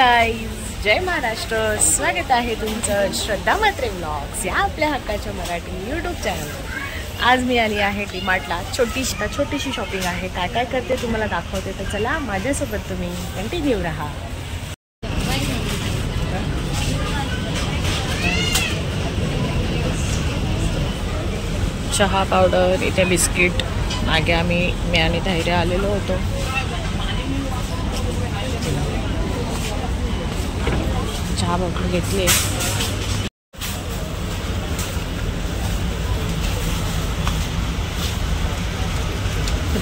Guys, जय महाराष्ट्र. स्वागत आहे तुमचं श्रद्धा म्हात्रे व्लॉग्स या आपल्या हक्काच्या मराठी यूट्यूब चॅनलवर. आज मी आली आहे डीमार्टला. छोटीशी शॉपिंग आहे. काय काय करते तुम्हाला दाखवते, तर चला माझ्यासोबत तुम्ही कंटिन्यू राहा. चहा पावडर, इथे बिस्किट. मागे मी आणि धैर्य आलेलो होतो. चहा बॉटल घेतली.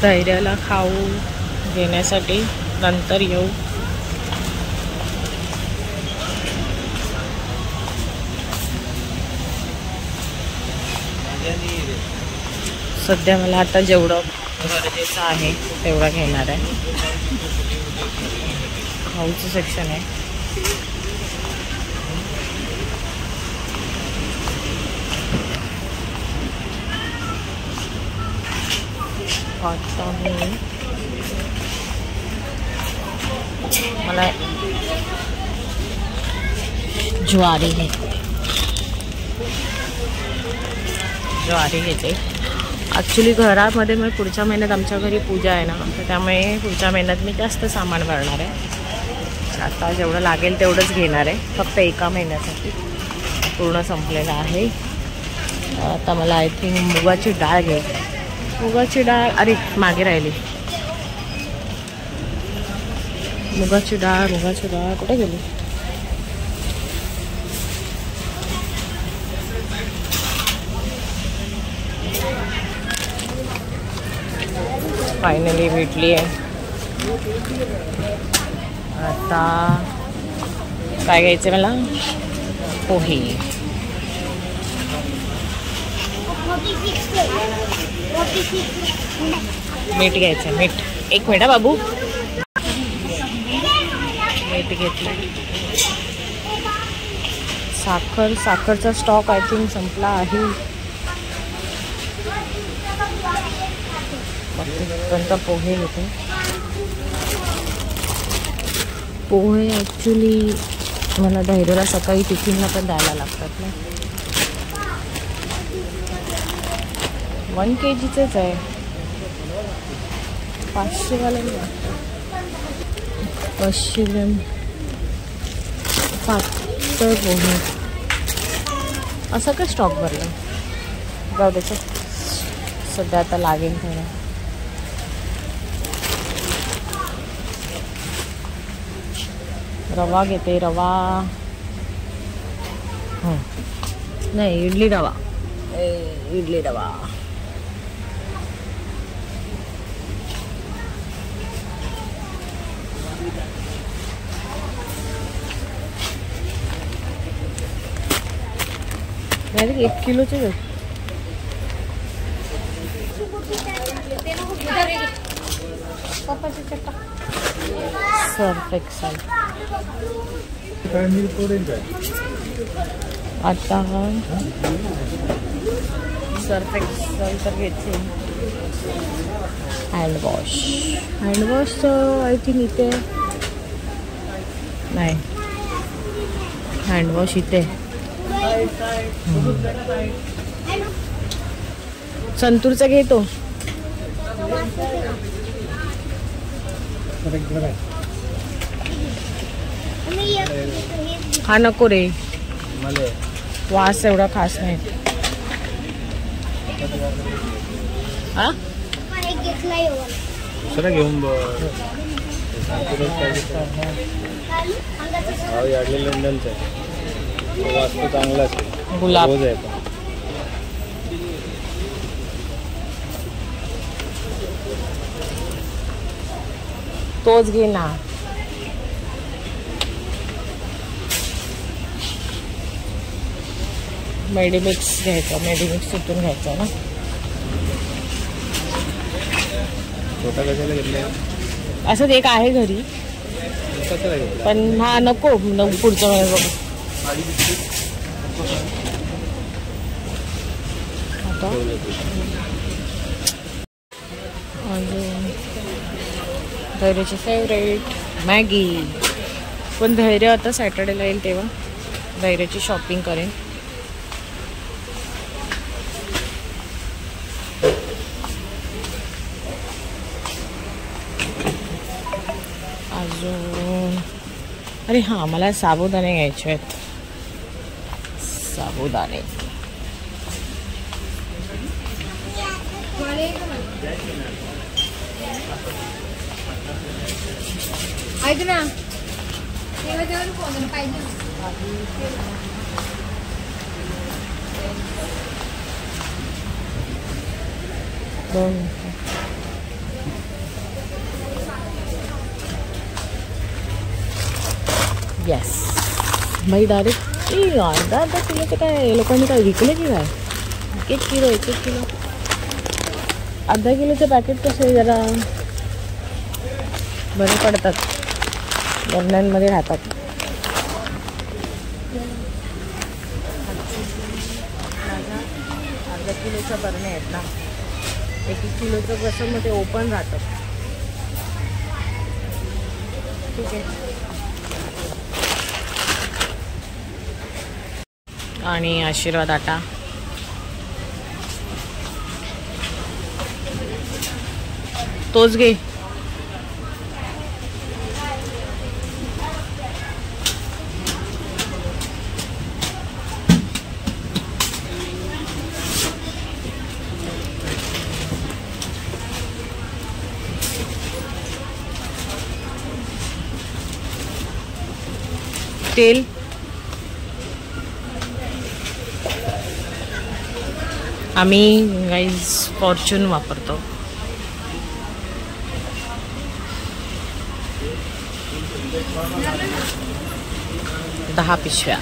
धैर्याला खाऊ घेण्यासाठी नंतर येऊ. सध्या मला आता जेवढं गरजेचं आहे तेवढं घेणार आहे. खाऊचं सेक्शन आहे. आता मला ज्वारी घेते. ॲक्च्युली घरामध्ये मग पुढच्या महिन्यात आमच्या घरी पूजा आहे ना, तर त्यामुळे पुढच्या महिन्यात मी जास्त सामान भरणार आहे. आता जेवढं लागेल तेवढंच घेणार आहे, फक्त एका महिन्यासाठी. पूर्ण संपलेलं आहे. आता मला आय थिंक मुगाची डाळ घ्यायची. मुगाची डाळ, अरे मागे राहिली. मुगाची डाळ कुठे गेली? फायनली भेटली आहे. आता काय घ्यायचं मला? पोहे. मीठ घ्यायचं. मीठ एक मिनिट बाबू. मीठ घेतलं. साखरचा स्टॉक आय थिंक संपला आहे. नंतर पोहे घेते. पोहे ॲक्च्युली मला धैर्याला सकाळी टिफिनला पण द्यायला लागतात ना. 1 kgचेच आहे. 500 वाला नाही वाटतं. 500 ग्रॅम पातळ पोहे. असं का स्टॉक भरला? जाऊ द्यायचं. सध्या आता लागेल थोडं. रवा घेते. रवा नाही, इडली रवा. डायरेक्ट 1 किलोचे आहेत. Surf Excel. आता सर्फ एक्सेल तर घेते. हँडवॉश आय थिंक इथे नाही. हँडवॉश इथे. संतूरचा घेतो. हा नको रे, वास एवढा खास नाही. हा घेऊन गुलाब. तोच घे ना. मेडिमिक्स घ्यायचं. मेडिमिक्स तिथून घ्यायचं ना. असंच एक आहे घरी, पण हा नको. पुढच्या वेळेस बघू. आता धैर्याची फेवरेट मॅगी. पण धैर्य आता सॅटर्डेला येईल तेव्हा धैर्याची शॉपिंग करेन. अजून अरे हां, मला साबुदाणे घ्यायचे आहेत. साबुदाणे ऐक ना, फोन पाहिजे. येस भाई, डायरेक्ट अर्धा अर्धा किलोचं काय लोकांनी काय विकले की काय? एक किलो अर्धा किलोचे पॅकेट कसे जरा बरे पडतात, लग्नांमध्ये राहतात. अर्धा किलोच्या बरण्या आहेत ना, 1 किलोचं कसं मग ते ओपन राहतं. ठीक आहे. आणि आशीर्वाद आटा तोच घे. तेल आम्ही गाईज फॉर्च्यून वापरतो. दहा पिशव्या.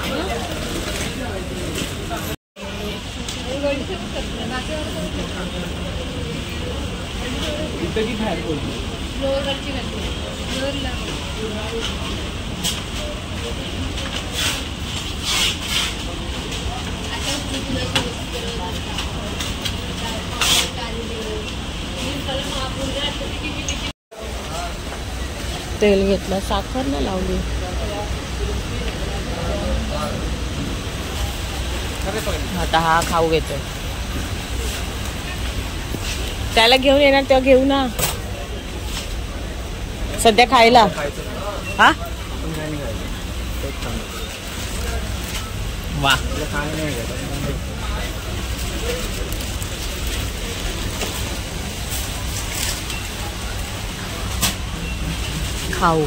तेल घेतलं, साखर नाही लावली. आता हा खाऊ घेतोय. त्याला घेऊन येणार तेव्हा घेऊ ना, सध्या खायला. हा वा, खाऊ.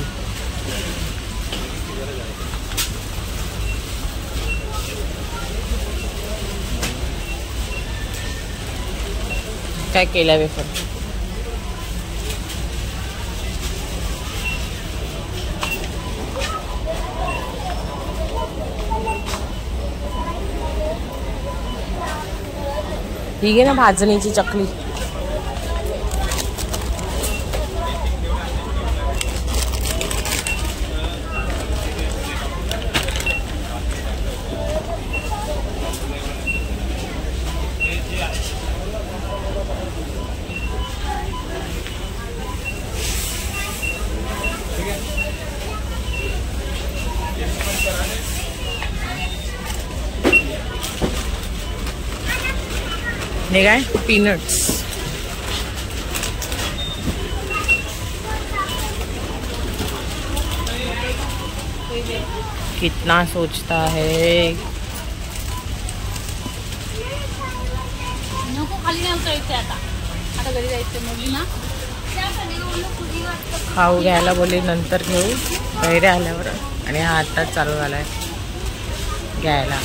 काय केलं वेफर? ही घे ना भाजणीची चकली. हे काय पीनट्स. कितना सोचता है. नको, खाली नाही उतरायचं आता घरी जायचं मुली ना. खाऊ घ्यायला बोलली, नंतर घेऊ बहिरे आल्यावर. आणि हा आत्ताच चालू झालाय घ्यायला.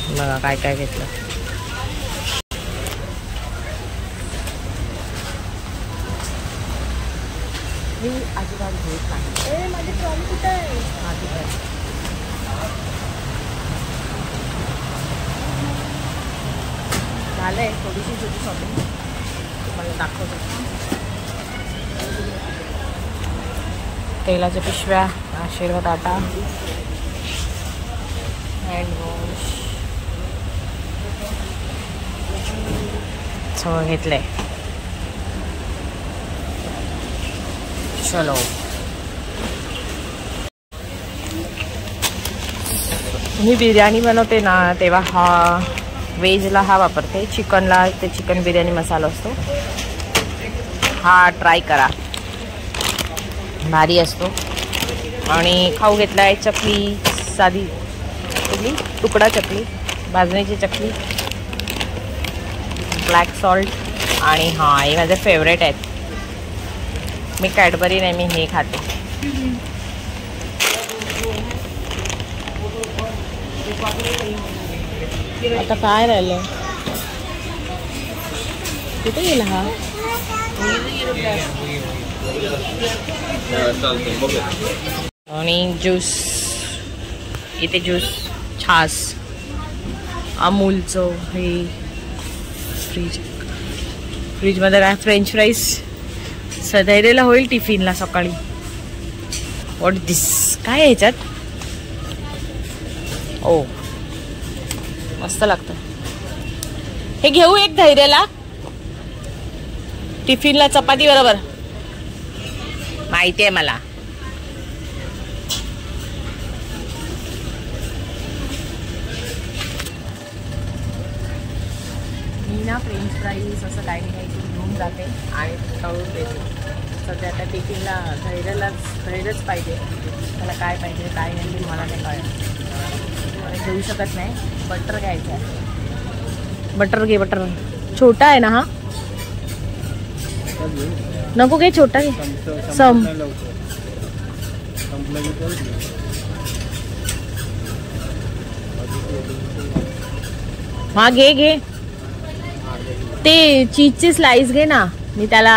बघा काय काय घेतलं. मी अजिबात घेत नाही. माझी ट्रॉली कुठे आहे? हा ठीक आहे. झालंय थोडीशी छोटी शॉपिंग तुम्हाला दाखवतो. तेलाच्या पिशव्या, आशीर्वाद आटा, हँडवॉश सगळं घेतलंय. चलो मी बिर्याणी बनवते ना तेव्हा हा व्हेजला हा वापरते, चिकनला ते चिकन बिर्याणी मसाला असतो हा ट्राय करा, भारी असतो. आणि खाऊ घेतला आहे चकली, साधी चकली, तुकडा चकली, भाजणीची चकली, ब्लॅक सॉल्ट आणि हा हे माझे फेवरेट आहेत. मी कॅडबरी नाही, मी हे खाते. आता काय राहिलं, कुठे गेला हा? आणि ज्यूस इथे, ज्यूस, छास, अमूलचं हे. फ्रीजमध्ये काय फ्रेंच फ्राईज सदैरेला होईल टिफिनला सकाळी. व्हॉट दिस, काय आहे ह्याच्यात? ओ मस्त लागतं हे. घेऊ एक धैर्याला टिफिनला चपाती बरोबर, माहिती आहे मला. मी ना फ्रेंच फ्राईज असं काही नाही घेऊन जाते आणि तळून देते. सध्या आता टिफिनला धैर्यच पाहिजे, मला काय पाहिजे काय नाही मला नाही कळलं, घेऊ शकत नाही. बटर घ्यायचं आहे, बटर घे. बटर छोटा आहे ना हा, नको घे, छोटा घे. हा घे घे, ते चीजची स्लाइस घे ना, मी त्याला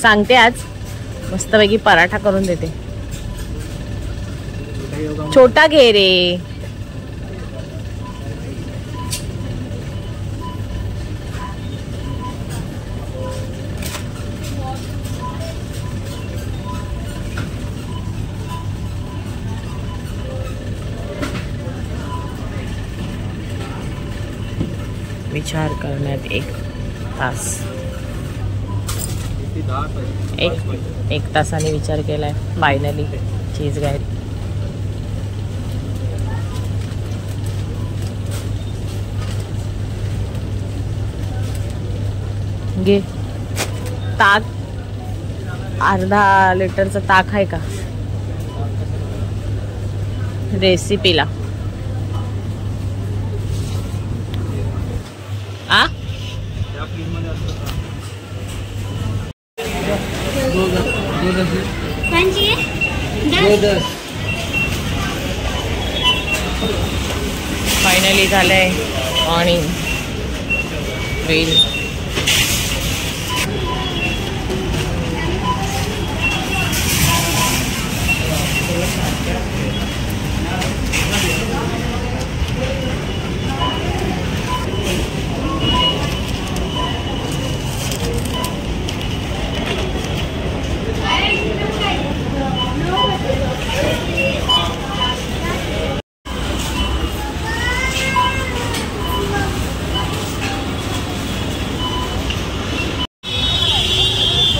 सांगते आज मस्तपैकी पराठा करून देते. छोटा घे रे. विचार करण्यात 1 तास, 1 तासाने विचार केलाय फायनली चीज घ्यायला. घे ताक, अर्धा लिटरचा ताक आहे का रेसिपीला? आ फायनली झालंय आणि वेल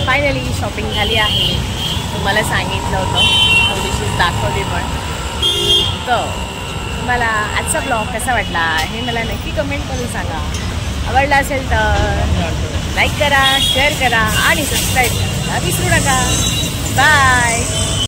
फायनली शॉपिंग झाली आहे. तुम्हाला सांगितलं होतं, थोडीशी दाखवली पण. तर तुम्हाला आजचा ब्लॉग कसा वाटला हे मला नक्की कमेंट करून सांगा. आवडला असेल तर लाईक करा, शेअर करा आणि सबस्क्राईब करायला विसरू नका. बाय.